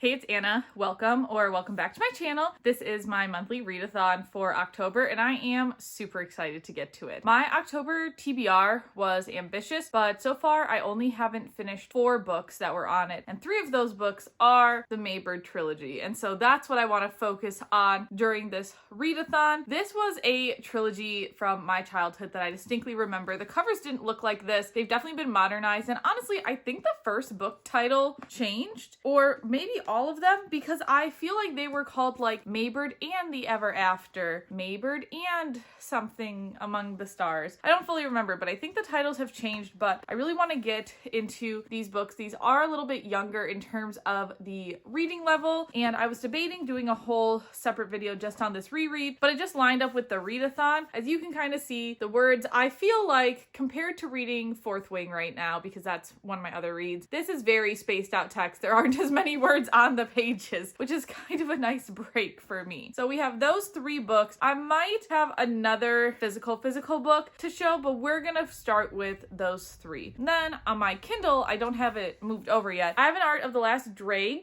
Hey, it's Anna. Welcome back to my channel. This is my monthly readathon for October, and I am super excited to get to it. My October TBR was ambitious, but so far I only haven't finished 4 books that were on it, and 3 of those books are the Maybird trilogy, and so that's what I want to focus on during this readathon. This was a trilogy from my childhood that I distinctly remember. The covers didn't look like this. They've definitely been modernized, and honestly, I think the first book title changed, or maybe all of them, because I feel like they were called like Maybird and the Ever After, Maybird and something among the stars. I don't fully remember, but I think the titles have changed, but I really want to get into these books. These are a little bit younger in terms of the reading level, and I was debating doing a whole separate video just on this reread, but it just lined up with the readathon. As you can kind of see, the words, I feel like, compared to reading Fourth Wing right now, because that's one of my other reads, this is very spaced out text. There aren't as many words on the pages, which is kind of a nice break for me. So we have those 3 books. I might have another physical book to show, but we're gonna start with those 3. And then on my Kindle, I don't have it moved over yet. I have an art of the last drag.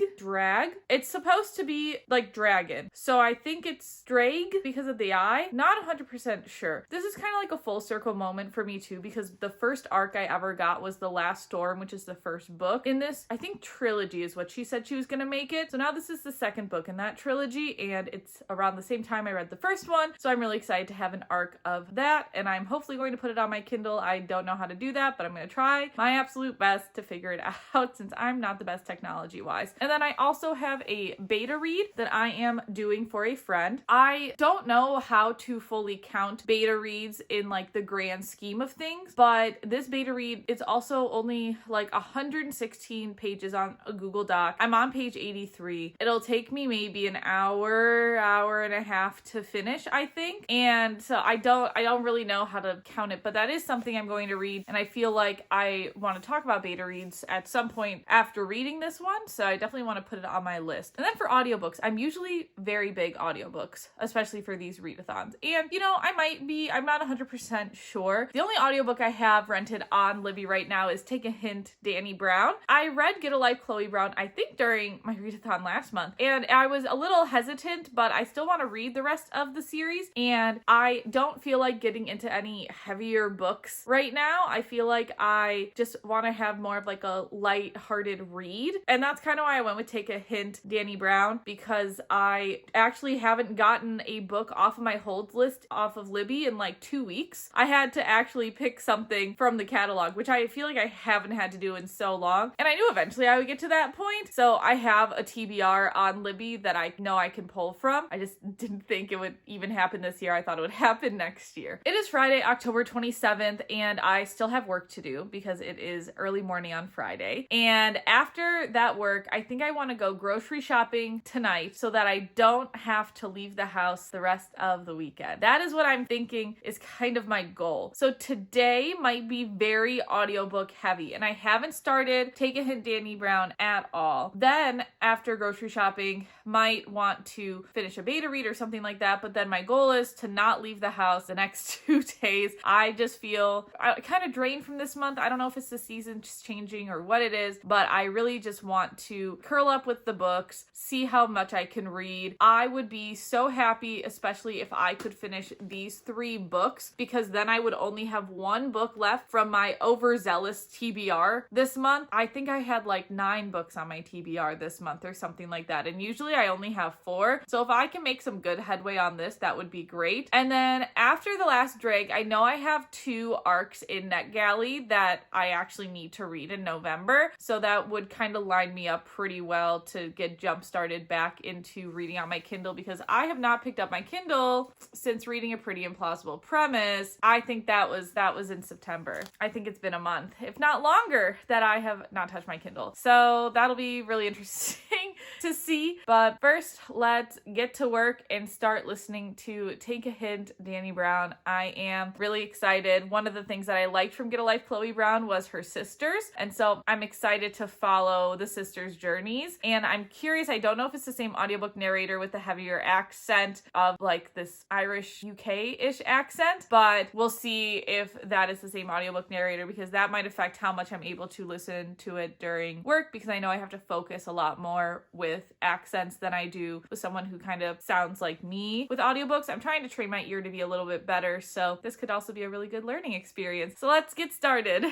It's supposed to be like dragon, so I think it's drag because of the eye. Not 100% sure. This is kind of like a full circle moment for me too, because the first arc I ever got was The Last Storm, which is the first book in this, I think, trilogy is what she said she was gonna make it. So now this is the second book in that trilogy, and it's around the same time I read the first one, so I'm really excited to have an arc of that, and I'm hopefully going to put it on my Kindle. I don't know how to do that, but I'm going to try my absolute best to figure it out, since I'm not the best technology wise. And then I also have a beta read that I am doing for a friend. I don't know how to fully count beta reads in like the grand scheme of things, but this beta read is also only like 116 pages on a Google Doc. I'm on page 83. It'll take me maybe an hour and a half to finish, I think. And so I don't really know how to count it, but that is something I'm going to read. And I feel like I want to talk about beta reads at some point after reading this one. So I definitely want to put it on my list. And then for audiobooks, I'm usually very big audiobooks, especially for these readathons. And you know, I'm not 100% sure. The only audiobook I have rented on Libby right now is Take a Hint, Danny Brown. I read Get a Life, Chloe Brown, I think during my readathon last month, and I was a little hesitant, but I still want to read the rest of the series, and I don't feel like getting into any heavier books right now. I feel like I just want to have more of like a light-hearted read, and that's kind of why I went with Take a Hint, Danny Brown, because I actually haven't gotten a book off of my holds list off of Libby in like 2 weeks. I had to actually pick something from the catalog, which I feel like I haven't had to do in so long, and I knew eventually I would get to that point. So I have a TBR on Libby that I know I can pull from. I just didn't think it would even happen this year. I thought it would happen next year. It is Friday, October 27th, and I still have work to do because it is early morning on Friday. And after that work, I think I want to go grocery shopping tonight so that I don't have to leave the house the rest of the weekend. That is what I'm thinking is kind of my goal. So today might be very audiobook heavy, and I haven't started Take a Hint, Danny Brown at all. Then after grocery shopping, might want to finish a beta read or something like that, but then my goal is to not leave the house the next 2 days. I just feel kind of drained from this month. I don't know if it's the season changing or what it is, but I really just want to curl up with the books, see how much I can read. I would be so happy, especially if I could finish these 3 books, because then I would only have 1 book left from my overzealous TBR this month. I think I had like 9 books on my TBR this month or something like that, and usually I only have 4. So if I can make some good headway on this, that would be great. And then after The Last Drag, I know I have 2 arcs in NetGalley that I actually need to read in November, so that would kind of line me up pretty well to get jump started back into reading on my Kindle, because I have not picked up my Kindle since reading A Pretty Implausible Premise. I think that was in September. I think it's been a month, if not longer, that I have not touched my Kindle. So that'll be really interesting to see. But first, let's get to work and start listening to Take a Hint, Danny Brown. I am really excited. One of the things that I liked from Get a Life, Chloe Brown was her sisters, and so I'm excited to follow the sisters' journeys. And I'm curious, I don't know if it's the same audiobook narrator with the heavier accent of like this Irish UK-ish accent, but we'll see if that is the same audiobook narrator, because that might affect how much I'm able to listen to it during work, because I know I have to focus a lot more with with accents than I do with someone who kind of sounds like me with audiobooks. I'm trying to train my ear to be a little bit better, so this could also be a really good learning experience. So let's get started.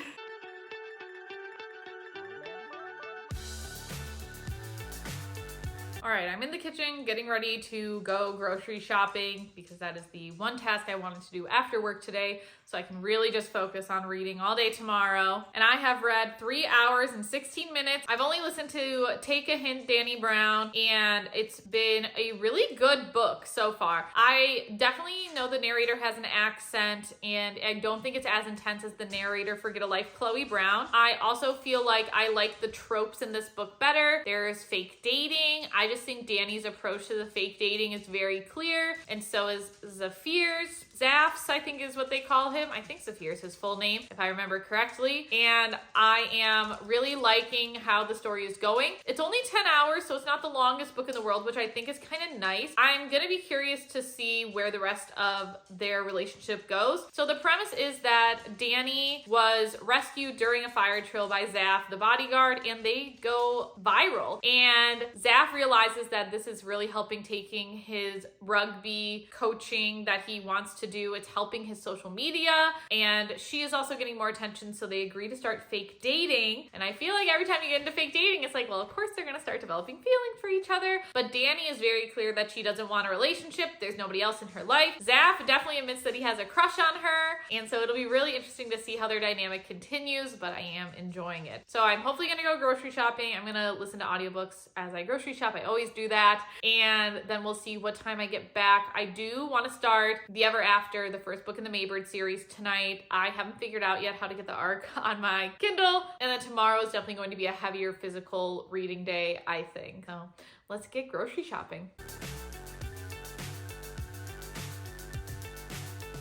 All right, I'm in the kitchen getting ready to go grocery shopping because that is the one task I wanted to do after work today, so I can really just focus on reading all day tomorrow. And I have read 3 hours and 16 minutes. I've only listened to Take a Hint, Danny Brown, and it's been a really good book so far. I definitely know the narrator has an accent, and I don't think it's as intense as the narrator for Get a Life, Chloe Brown. I also feel like I like the tropes in this book better. There's fake dating. I just think Danny's approach to the fake dating is very clear, and so is Zafir's. Zaf's, I think is what they call him. I think Zafir's his full name, if I remember correctly. And I am really liking how the story is going. It's only 10 hours, so it's not the longest book in the world, which I think is kind of nice. I'm gonna be curious to see where the rest of their relationship goes. So the premise is that Danny was rescued during a fire drill by Zaf, the bodyguard, and they go viral. And Zaf realizes that this is really helping taking his rugby coaching that he wants to do. It's helping his social media, and she is also getting more attention, so they agree to start fake dating. And I feel like every time you get into fake dating, it's like, well, of course they're gonna start developing feelings for each other. But Danny is very clear that she doesn't want a relationship. There's nobody else in her life. Zaf definitely admits that he has a crush on her, and so it'll be really interesting to see how their dynamic continues, but I am enjoying it. So I'm hopefully gonna go grocery shopping. I'm gonna listen to audiobooks as I grocery shop. I always do that, and then we'll see what time I get back. I do want to start The Ever After, the first book in the Maybird series, tonight. I haven't figured out yet how to get the ARC on my Kindle, and then tomorrow is definitely going to be a heavier physical reading day, I think. So let's get grocery shopping.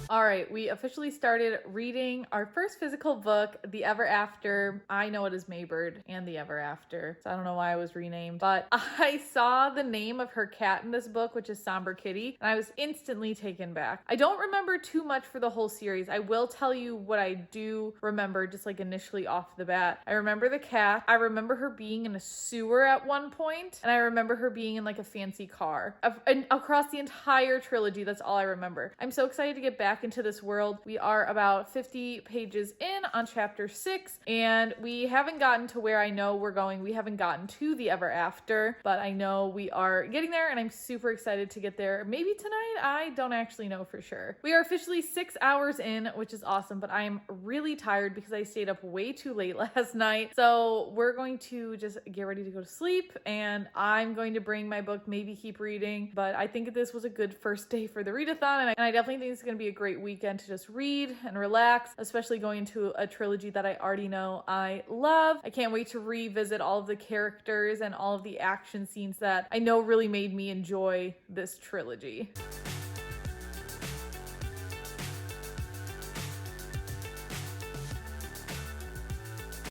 All right, we officially started reading our first physical book, The Ever After. I know it is Maybird and The Ever After, so I don't know why it was renamed, but I saw the name of her cat in this book, which is Somber Kitty, and I was instantly taken back. I don't remember too much for the whole series. I will tell you what I do remember, just like initially off the bat. I remember the cat. I remember her being in a sewer at one point, and I remember her being in like a fancy car. Across the entire trilogy, that's all I remember. I'm so excited to get back into this world. We are about 50 pages in on chapter 6, and we haven't gotten to where I know we're going. We haven't gotten to The Ever After, but I know we are getting there, and I'm super excited to get there. Maybe tonight, I don't actually know for sure. We are officially 6 hours in, which is awesome, but I'm really tired because I stayed up way too late last night. So we're going to just get ready to go to sleep, and I'm going to bring my book, maybe keep reading, but I think this was a good first day for the readathon, and I definitely think it's going to be a great weekend to just read and relax, especially going into a trilogy that I already know I love. I can't wait to revisit all of the characters and all of the action scenes that I know really made me enjoy this trilogy.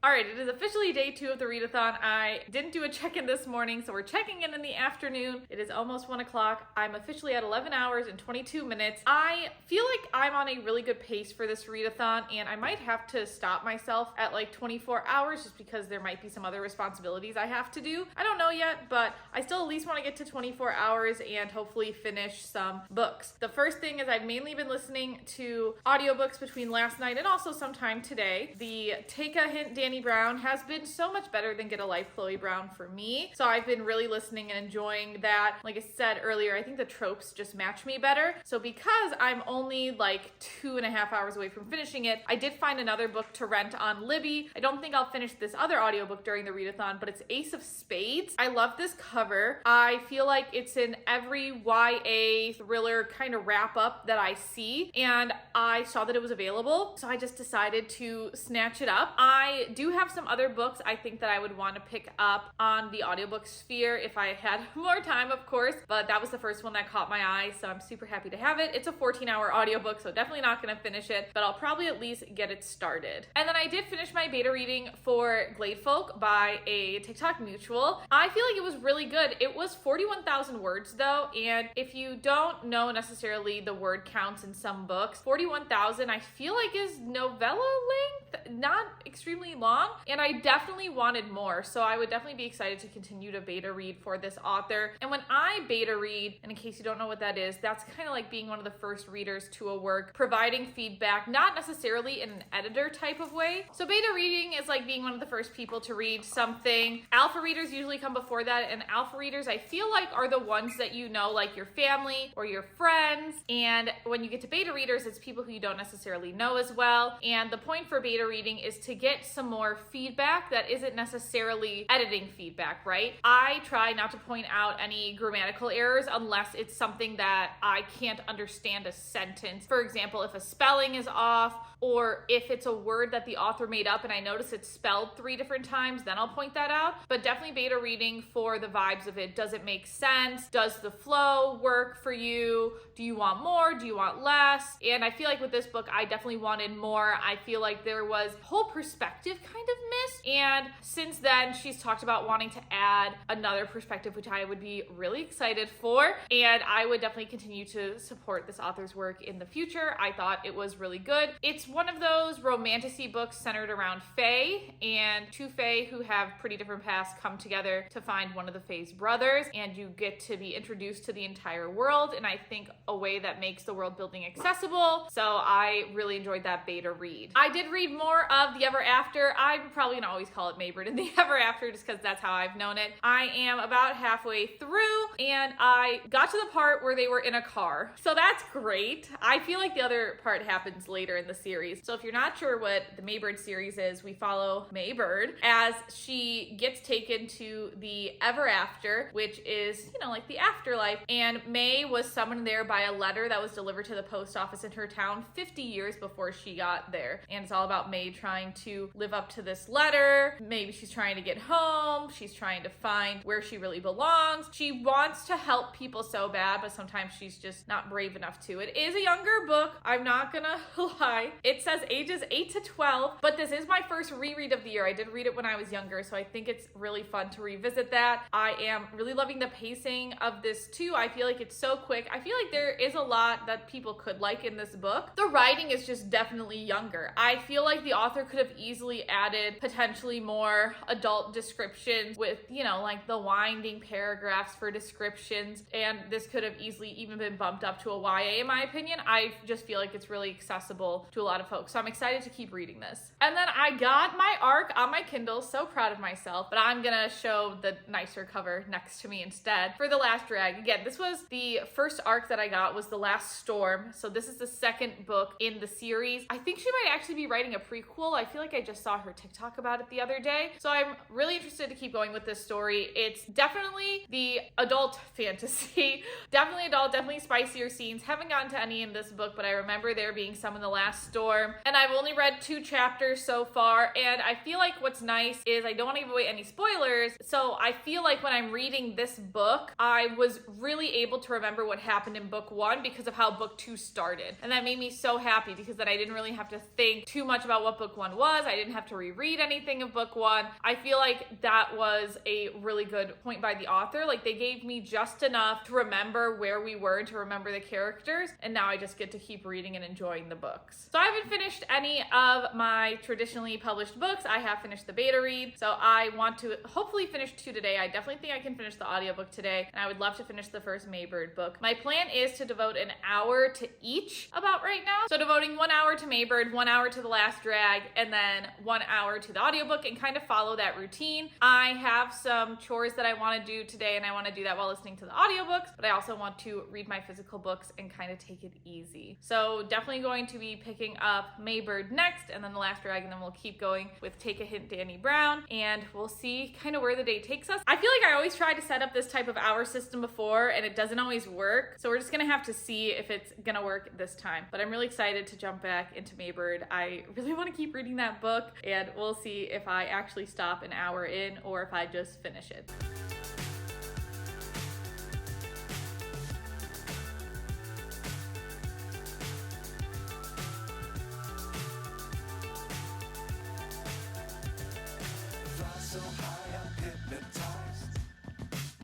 All right, it is officially day 2 of the readathon. I didn't do a check-in this morning, so we're checking in the afternoon. It is almost 1 o'clock. I'm officially at 11 hours and 22 minutes. I feel like I'm on a really good pace for this readathon, and I might have to stop myself at like 24 hours just because there might be some other responsibilities I have to do. I don't know yet, but I still at least want to get to 24 hours and hopefully finish some books. The first thing is I've mainly been listening to audiobooks between last night and also sometime today. The Take a Hint, Danny Brown has been so much better than Get a Life, Chloe Brown for me. So I've been really listening and enjoying that. Like I said earlier, I think the tropes just match me better. So because I'm only like 2.5 hours away from finishing it, I did find another book to rent on Libby. I don't think I'll finish this other audiobook during the readathon, but it's Ace of Spades. I love this cover. I feel like it's in every YA thriller kind of wrap up that I see, and I saw that it was available, so I just decided to snatch it up. I do have some other books I think that I would want to pick up on the audiobook sphere if I had more time, of course, but that was the first one that caught my eye, so I'm super happy to have it. It's a 14-hour audiobook, so definitely not going to finish it, but I'll probably at least get it started. And then I did finish my beta reading for Gladefolk by a TikTok mutual. I feel like it was really good. It was 41,000 words though, and if you don't know necessarily the word counts in some books, 41,000 I feel like is novella length, not extremely long long, and I definitely wanted more. So I would definitely be excited to continue to beta read for this author. And when I beta read, and in case you don't know what that is, that's kind of like being one of the first readers to a work, providing feedback, not necessarily in an editor type of way. So beta reading is like being one of the first people to read something. Alpha readers usually come before that, and alpha readers I feel like are the ones that you know, like your family or your friends. And when you get to beta readers, it's people who you don't necessarily know as well. And the point for beta reading is to get some more feedback that isn't necessarily editing feedback, right? I try not to point out any grammatical errors unless it's something that I can't understand a sentence. For example, if a spelling is off, or if it's a word that the author made up and I notice it's spelled 3 different times, then I'll point that out. But definitely beta reading for the vibes of it. Does it make sense? Does the flow work for you? Do you want more? Do you want less? And I feel like with this book, I definitely wanted more. I feel like there was whole perspective kind of missed. And since then, she's talked about wanting to add another perspective, which I would be really excited for. And I would definitely continue to support this author's work in the future. I thought it was really good. It's one of those romantic-y books centered around Fae, and 2 Fae who have pretty different pasts come together to find one of the Fae's brothers, and you get to be introduced to the entire world, and I think a way that makes the world building accessible. So I really enjoyed that beta read. I did read more of The Ever After. I'm probably gonna always call it Maybird and The Ever After just because that's how I've known it. I am about halfway through, and I got to the part where they were in a car. So that's great. I feel like the other part happens later in the series. So if you're not sure what the Maybird series is, we follow Maybird as she gets taken to the Ever After, which is, you know, like the afterlife. And May was summoned there by a letter that was delivered to the post office in her town 50 years before she got there. And it's all about May trying to live up to this letter. Maybe she's trying to get home. She's trying to find where she really belongs. She wants to help people so bad, but sometimes she's just not brave enough to. It is a younger book. I'm not gonna lie. It says ages 8 to 12, but this is my first reread of the year. I did read it when I was younger, so I think it's really fun to revisit that. I am really loving the pacing of this too. I feel like it's so quick. I feel like there is a lot that people could like in this book. The writing is just definitely younger. I feel like the author could have easily added potentially more adult descriptions with, you know, like the winding paragraphs for descriptions, and this could have easily even been bumped up to a YA in my opinion. I just feel like it's really accessible to a lot of folks. So I'm excited to keep reading this. And then I got my ARC on my Kindle, so proud of myself, but I'm gonna show the nicer cover next to me instead for The Last Drag. Again, this was the first ARC that I got, was The Last Storm. So this is the second book in the series. I think she might actually be writing a prequel. I feel like I just saw her TikTok about it the other day. So I'm really interested to keep going with this story. It's definitely the adult fantasy. Definitely adult, definitely spicier scenes. Haven't gotten to any in this book, but I remember there being some in The Last Storm. And I've only read 2 chapters so far, and I feel like what's nice is I don't want to give away any spoilers, so I feel like when I'm reading this book, I was really able to remember what happened in book 1 because of how book 2 started. And that made me so happy because then I didn't really have to think too much about what book 1 was. I didn't have to reread anything of book 1. I feel like that was a really good point by the author. Like, they gave me just enough to remember where we were and to remember the characters, and now I just get to keep reading and enjoying the books. So I haven't finished any of my traditionally published books. I have finished the beta read, so I want to hopefully finish 2 today. I definitely think I can finish the audiobook today, and I would love to finish the first Maybird book. My plan is to devote an hour to each about right now. So devoting 1 hour to Maybird, 1 hour to The Last Drag, and then 1 hour to the audiobook, and kind of follow that routine. I have some chores that I want to do today, and I want to do that while listening to the audiobooks, but I also want to read my physical books and kind of take it easy. So definitely going to be picking up Maybird next, and then The Last Drag, and then we'll keep going with Take a Hint, Danny Brown, and we'll see kind of where the day takes us. I feel like I always tried to set up this type of hour system before, and it doesn't always work, so we're just gonna have to see if it's gonna work this time. But I'm really excited to jump back into Maybird. I really want to keep reading that book, and we'll see if I actually stop an hour in or if I just finish it.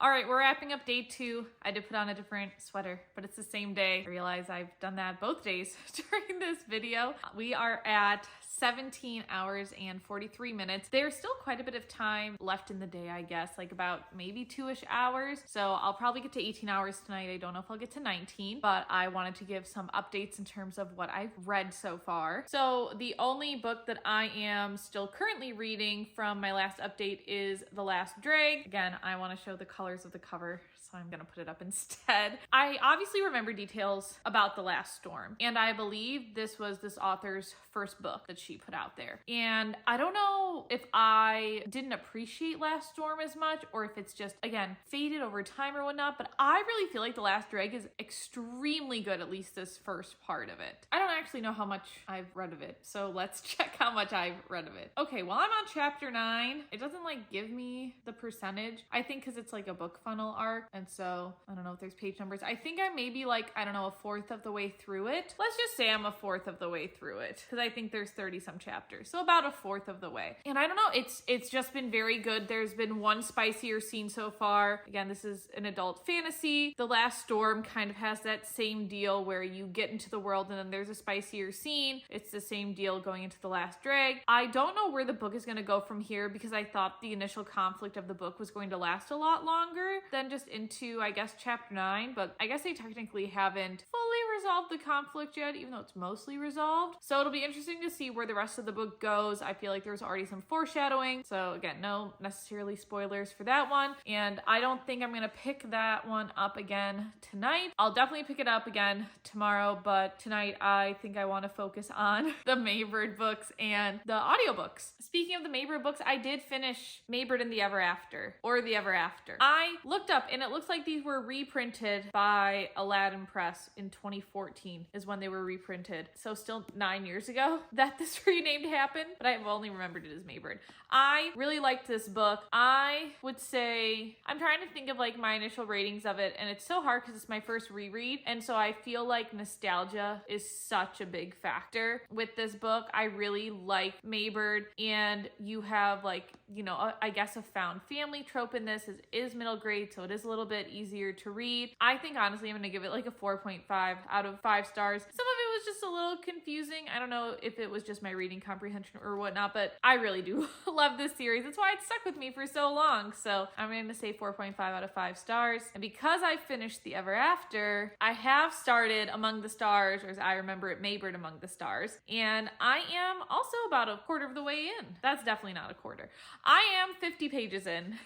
All right, we're wrapping up day 2. I did put on a different sweater, but it's the same day. I realize I've done that both days during this video. We are at 17 hours and 43 minutes. There's still quite a bit of time left in the day, I guess, like about maybe 2-ish hours. So I'll probably get to 18 hours tonight. I don't know if I'll get to 19, but I wanted to give some updates in terms of what I've read so far. So the only book that I am still currently reading from my last update is The Last Drag. Again, I want to show the colors of the cover, so I'm gonna put it up instead. I obviously remember details about The Last Storm, and I believe this was this author's first book that she put out there. And I don't know if I didn't appreciate Last Storm as much, or if it's just, again, faded over time or whatnot, but I really feel like The Last Drag is extremely good, at least this first part of it. I don't actually know how much I've read of it, so let's check how much I've read of it. Okay, well, I'm on chapter 9. It doesn't like give me the percentage, I think because it's like a book funnel arc, and so I don't know if there's page numbers. I think I may be like, I don't know, a fourth of the way through it. Let's just say I'm a fourth of the way through it, because I think there's 30 some chapters, so about a fourth of the way. And I don't know, it's just been very good. There's been one spicier scene so far. Again, this is an adult fantasy. The Last Storm kind of has that same deal where you get into the world and then there's a spicier scene. It's the same deal going into The Last Drag. I don't know where the book is going to go from here, because I thought the initial conflict of the book was going to last a lot longer than just into, I guess, chapter 9, but I guess they technically haven't fully resolved the conflict yet, even though it's mostly resolved. So it'll be interesting to see where the rest of the book goes. I feel like there's already some foreshadowing, so again, no necessarily spoilers for that one, and I don't think I'm gonna pick that one up again tonight. I'll definitely pick it up again tomorrow, but tonight I think I want to focus on the Maybird books and the audiobooks. Speaking of the Maybird books, I did finish Maybird and the Ever After, or The Ever After. I looked up and it looks like these were reprinted by Aladdin Press in 2014 is when they were reprinted. So still 9 years ago that this renamed happened, but I've only remembered it as Maybird. I really liked this book. I would say, I'm trying to think of like my initial ratings of it, and it's so hard because it's my first reread, and so I feel like nostalgia is such a big factor with this book. I really like Maybird, and you have like, you know, I guess a found family trope in this. It is middle grade, so it is a little bit easier to read. I think honestly I'm gonna give it like a 4.5 out of 5 stars. Some of it was just a little confusing. I don't know if it was just my reading comprehension or whatnot, but I really do love this series. That's why it stuck with me for so long. So I'm gonna say 4.5 out of 5 stars. And because I finished The Ever After, I have started Among the Stars, or as I remember it, Maybird Among the Stars. And I am also about a quarter of the way in. That's definitely not a quarter. I am 50 pages in.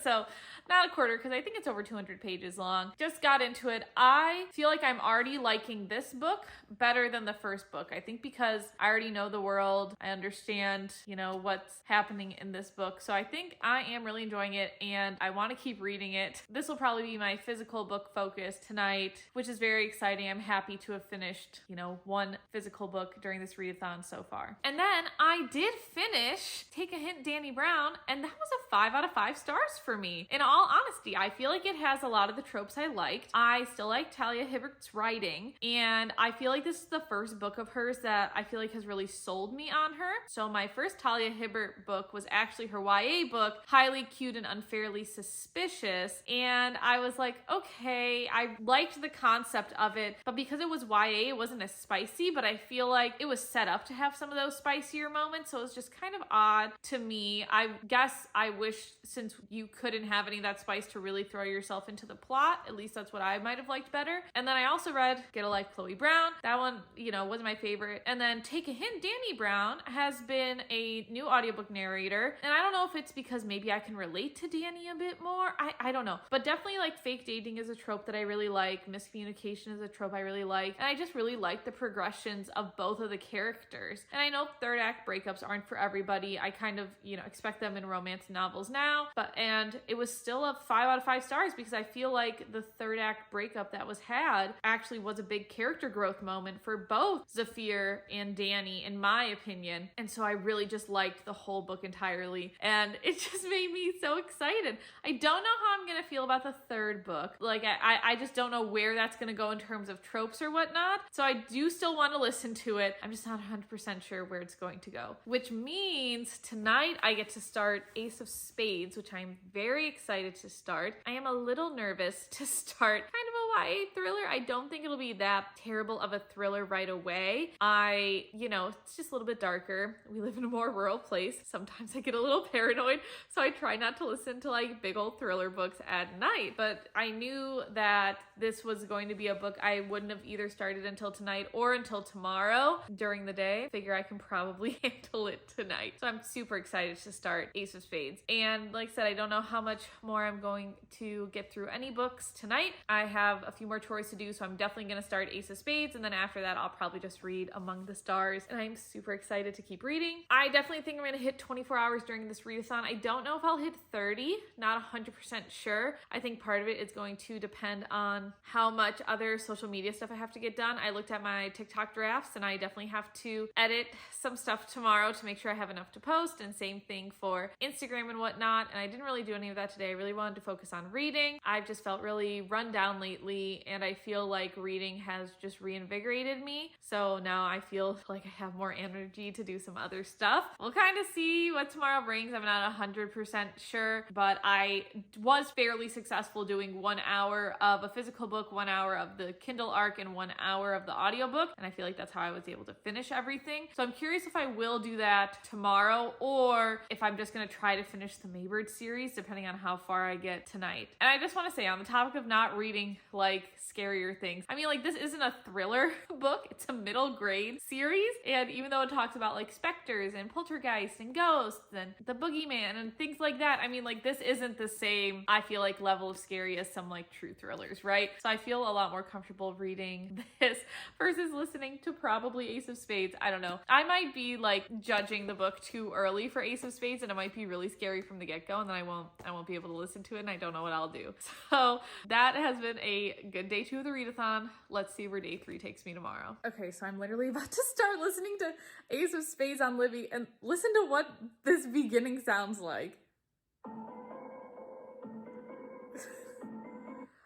So not a quarter, because I think it's over 200 pages long. Just got into it. I feel like I'm already liking this book better than the first book. I think because I already know the world. I understand, you know, what's happening in this book. So I think I am really enjoying it, and I want to keep reading it. This will probably be my physical book focus tonight, which is very exciting. I'm happy to have finished, you know, one physical book during this readathon so far. And then I did finish Take a Hint, Dani Brown, and that was a 5 out of 5 stars for me. In all honesty, I feel like it has a lot of the tropes I liked. I still like Talia Hibbert's writing, and I feel like this is the first book of hers that I feel like has really sold me on her. So my first Talia Hibbert book was actually her YA book, Highly Cute and Unfairly Suspicious, and I was like, okay, I liked the concept of it, but because it was YA, it wasn't as spicy, but I feel like it was set up to have some of those spicier moments, so it was just kind of odd to me. I guess I wish, since you couldn't have any of that spice, to really throw yourself into the plot. At least that's what I might have liked better. And then I also read Get a Life, Chloe Brown. That one, you know, wasn't my favorite. And then Take a Hint, Dani Brown has been a new audiobook narrator. And I don't know if it's because maybe I can relate to Dani a bit more. I don't know. But definitely like fake dating is a trope that I really like. Miscommunication is a trope I really like. And I just really like the progressions of both of the characters. And I know third act breakups aren't for everybody. I kind of, you know, expect them in romance novels now. And it was still a 5 out of 5 stars because I feel like the third act breakup that was had actually was a big character growth moment for both Zafir and Dani, in my opinion. And so I really just liked the whole book entirely, and it just made me so excited. I don't know how I'm gonna feel about the third book. Like I just don't know where that's gonna go in terms of tropes or whatnot. So I do still want to listen to it. I'm just not 100% sure where it's going to go, which means tonight I get to start Ace of Spades, which I'm very excited to start. I am a little nervous to start kind of a YA thriller. I don't think it'll be that terrible of a thriller right away. It's just a little bit darker. We live in a more rural place. Sometimes I get a little paranoid, so I try not to listen to like big old thriller books at night. But I knew that this was going to be a book I wouldn't have either started until tonight or until tomorrow during the day. Figure I can probably handle it tonight. So I'm super excited to start Ace of Spades. And like I said, I don't know how much more I'm going to get through any books tonight. I have a few more chores to do, so I'm definitely going to start Ace of Spades, and then after that I'll probably just read Among the Stars, and I'm super excited to keep reading. I definitely think I'm going to hit 24 hours during this readathon. I don't know if I'll hit 30, not 100% sure. I think part of it is going to depend on how much other social media stuff I have to get done. I looked at my TikTok drafts, and I definitely have to edit some stuff tomorrow to make sure I have enough to post, and same thing for Instagram and whatnot, and I didn't really do any of that today. I really wanted to focus on reading. I've just felt really run down lately, and I feel like reading has just reinvigorated me, so now I feel like I have more energy to do some other stuff. We'll kind of see what tomorrow brings. I'm not 100% sure, but I was fairly successful doing 1 hour of a physical book, 1 hour of the Kindle ARC, and 1 hour of the audiobook, and I feel like that's how I was able to finish everything. So I'm curious if I will do that tomorrow, or if I'm just going to try to finish the Maybird series, depending on how far I get tonight. And I just want to say, on the topic of not reading like scarier things, I mean, like, this isn't a thriller book, it's a middle grade series, and even though it talks about like specters and poltergeists and ghosts and the boogeyman and things like that, I mean, like, this isn't the same, I feel like, level of scary as some like true thrillers, right? So I feel a lot more comfortable reading this versus listening to probably Ace of Spades. I don't know. I might be like judging the book too early for Ace of Spades, and it might be really scary from the get-go, and then I won't be able to listen to it, and I don't know what I'll do. So that has been a good day 2 of the readathon. Let's see where day 3 takes me tomorrow. Okay, so I'm literally about to start listening to Ace of Spades on Libby, and listen to what this beginning sounds like.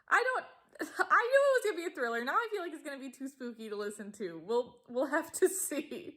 I knew it was gonna be a thriller. Now I feel like it's gonna be too spooky to listen to. We'll have to see.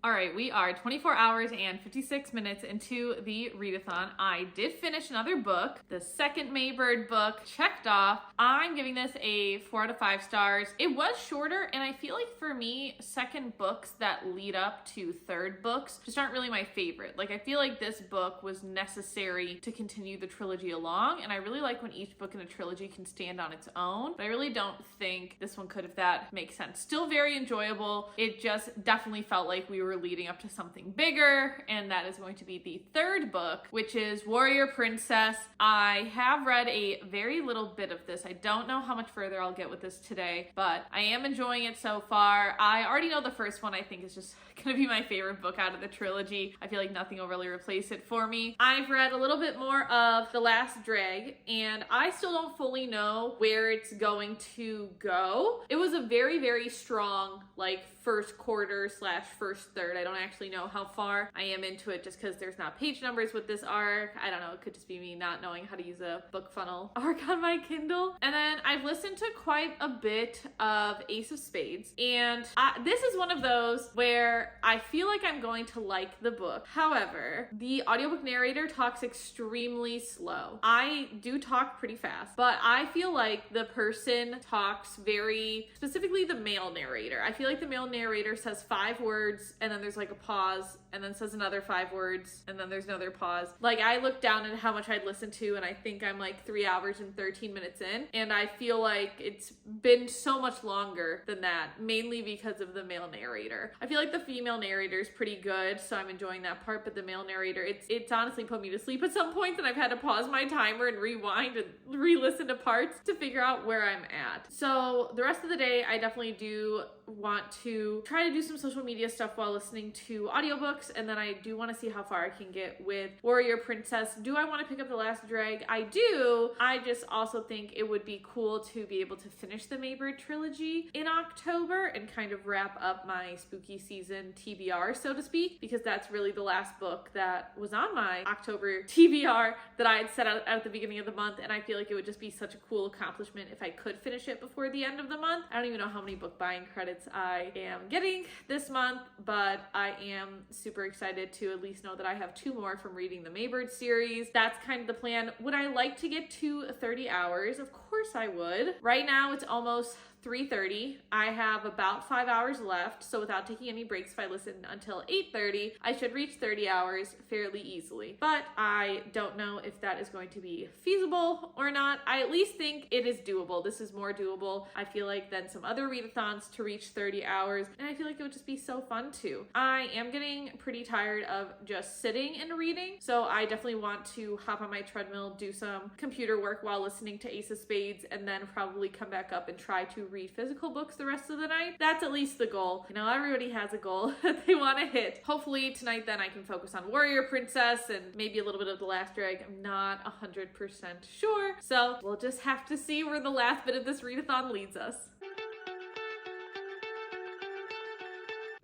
All right, we are 24 hours and 56 minutes into the readathon. I did finish another book, the second Maybird book, checked off. I'm giving this a 4 out of 5 stars. It was shorter, and I feel like for me, second books that lead up to third books just aren't really my favorite. Like, I feel like this book was necessary to continue the trilogy along, and I really like when each book in a trilogy can stand on its own, but I really don't think this one could, if that makes sense. Still very enjoyable. It just definitely felt like we were leading up to something bigger, and that is going to be the third book, which is Warrior Princess. I have read a very little bit of this. I don't know how much further I'll get with this today, but I am enjoying it so far. I already know the first one, I think, is just gonna be my favorite book out of the trilogy. I feel like nothing will really replace it for me. I've read a little bit more of The Last Drag, and I still don't fully know where it's going to go. It was a very, very strong, like, first quarter / first third. I don't actually know how far I am into it just because there's not page numbers with this arc. I don't know, it could just be me not knowing how to use a book funnel arc on my Kindle. And then I've listened to quite a bit of Ace of Spades, and this is one of those where I feel like I'm going to like the book. However, the audiobook narrator talks extremely slow. I do talk pretty fast, but I feel like the person talks very, specifically the male narrator. I feel like the male narrator says 5 words, and then there's like a pause, and then says another 5 words, and then there's another pause. Like, I looked down at how much I'd listened to, and I think I'm like 3 hours and 13 minutes in, and I feel like it's been so much longer than that, mainly because of the male narrator. I feel like the female narrator is pretty good, so I'm enjoying that part, but the male narrator, it's honestly put me to sleep at some points, and I've had to pause my timer and rewind and re-listen to parts to figure out where I'm at. So the rest of the day, I definitely do want to try to do some social media stuff while listening to audiobooks, and then I do want to see how far I can get with Warrior Princess. Do I want to pick up The Last Drag? I do. I just also think it would be cool to be able to finish the Maybird trilogy in October and kind of wrap up my spooky season TBR, so to speak, because that's really the last book that was on my October TBR that I had set out at the beginning of the month, and I feel like it would just be such a cool accomplishment if I could finish it before the end of the month. I don't even know how many book buying credits I am getting this month, but but I am super excited to at least know that I have 2 more from reading the Maybird series. That's kind of the plan. Would I like to get to 30 hours? Of course I would. Right now it's almost 3:30. I have about 5 hours left, so without taking any breaks, if I listen until 8:30, I should reach 30 hours fairly easily. But I don't know if that is going to be feasible or not. I at least think it is doable. This is more doable, I feel like, than some other readathons to reach 30 hours, and I feel like it would just be so fun too. I am getting pretty tired of just sitting and reading, so I definitely want to hop on my treadmill, do some computer work while listening to Ace of Spades, and then probably come back up and try to read physical books the rest of the night. That's at least the goal. You know, everybody has a goal that they want to hit. Hopefully tonight then I can focus on Warrior Princess and maybe a little bit of The Last Drag. I'm not 100% sure, so we'll just have to see where the last bit of this readathon leads us.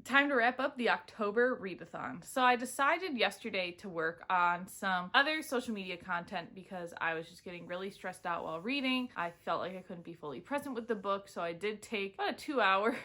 Time to wrap up the October readathon. So I decided yesterday to work on some other social media content because I was just getting really stressed out while reading. I felt like I couldn't be fully present with the book, so I did take about a 2-hour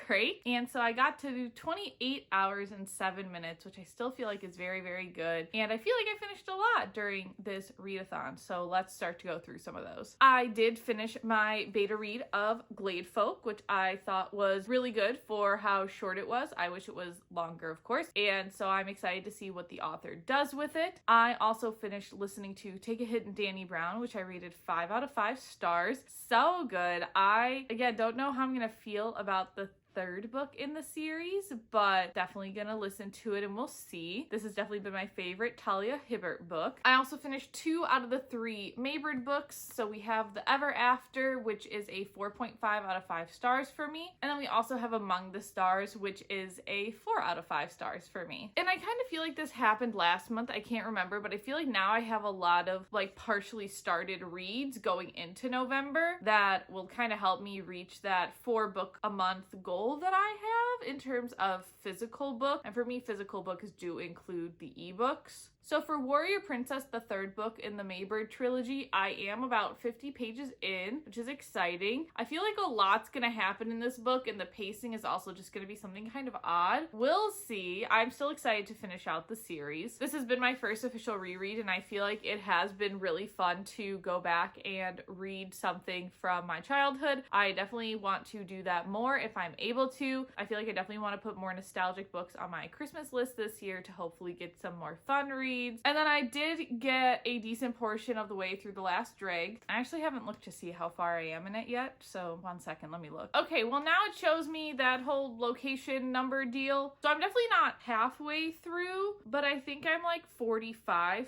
break. And so I got to do 28 hours and 7 minutes, which I still feel like is very, very good. And I feel like I finished a lot during this readathon. So let's start to go through some of those. I did finish my beta read of Glade Folk, which I thought was really good for how short it was. I wish it was longer, of course, and so I'm excited to see what the author does with it. I also finished listening to Take a Hit in Danny Brown, which I rated 5 out of 5 stars. So good. I, again, don't know how I'm gonna feel about the third book in the series, but definitely gonna listen to it and we'll see. This has definitely been my favorite Talia Hibbert book. I also finished 2 out of the 3 Maybird books. So we have The Ever After, which is a 4.5 out of 5 stars for me. And then we also have Among the Stars, which is a 4 out of 5 stars for me. And I kind of feel like this happened last month. I can't remember, but I feel like now I have a lot of like partially started reads going into November that will kind of help me reach that 4 book a month goal that I have in terms of physical book. And for me, physical books do include the ebooks. So for Warrior Princess, the 3rd book in the Maybird trilogy, I am about 50 pages in, which is exciting. I feel like a lot's gonna happen in this book, and the pacing is also just gonna be something kind of odd. We'll see. I'm still excited to finish out the series. This has been my first official reread, and I feel like it has been really fun to go back and read something from my childhood. I definitely want to do that more if I'm able to. I feel like I definitely want to put more nostalgic books on my Christmas list this year to hopefully get some more fun reads. And then I did get a decent portion of the way through The Last Drag. I actually haven't looked to see how far I am in it yet, so 1 second, let me look. Okay, well now it shows me that whole location number deal. So I'm definitely not halfway through, but I think I'm like 45%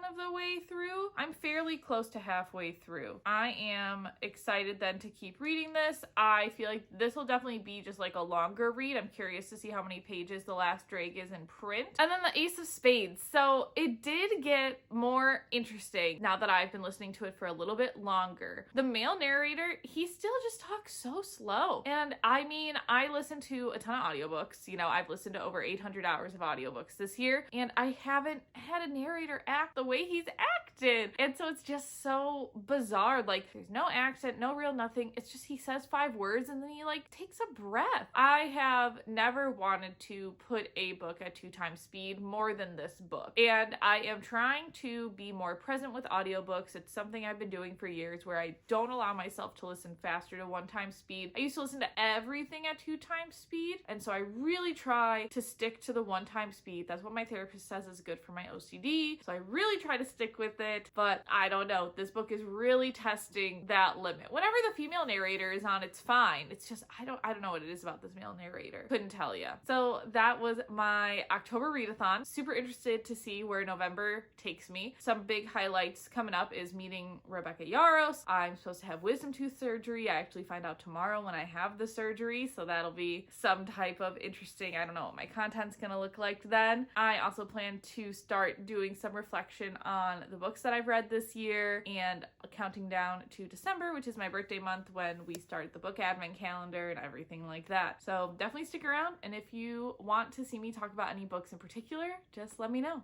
of the way through. I'm fairly close to halfway through. I am excited then to keep reading this. I feel like this will definitely be just like a longer read. I'm curious to see how many pages The Last Drag is in print. And then the Ace of Spades. So it did get more interesting now that I've been listening to it for a little bit longer. The male narrator, he still just talks so slow. And I mean, I listen to a ton of audiobooks. You know, I've listened to over 800 hours of audiobooks this year, and I haven't had a narrator act the way he's acted. And so it's just so bizarre. Like, there's no accent, no real nothing. It's just he says 5 words and then he like takes a breath. I have never wanted to put a book at 2 times speed more than this book. And I am trying to be more present with audiobooks. It's something I've been doing for years where I don't allow myself to listen faster to 1 time speed. I used to listen to everything at 2 times speed, and so I really try to stick to the 1 time speed. That's what my therapist says is good for my OCD, so I really try to stick with it, but I don't know. This book is really testing that limit. Whenever the female narrator is on, it's fine. It's just, I don't know what it is about this male narrator. Couldn't tell you. So that was my October readathon. Super interested to see where November takes me. Some big highlights coming up is meeting Rebecca Yarros. I'm supposed to have wisdom tooth surgery. I actually find out tomorrow when I have the surgery, so that'll be some type of interesting, I don't know what my content's gonna look like then. I also plan to start doing some reflection on the books that I've read this year and counting down to December, which is my birthday month, when we start the book advent calendar and everything like that. So definitely stick around, and if you want to see me talk about any books in particular, just let me know.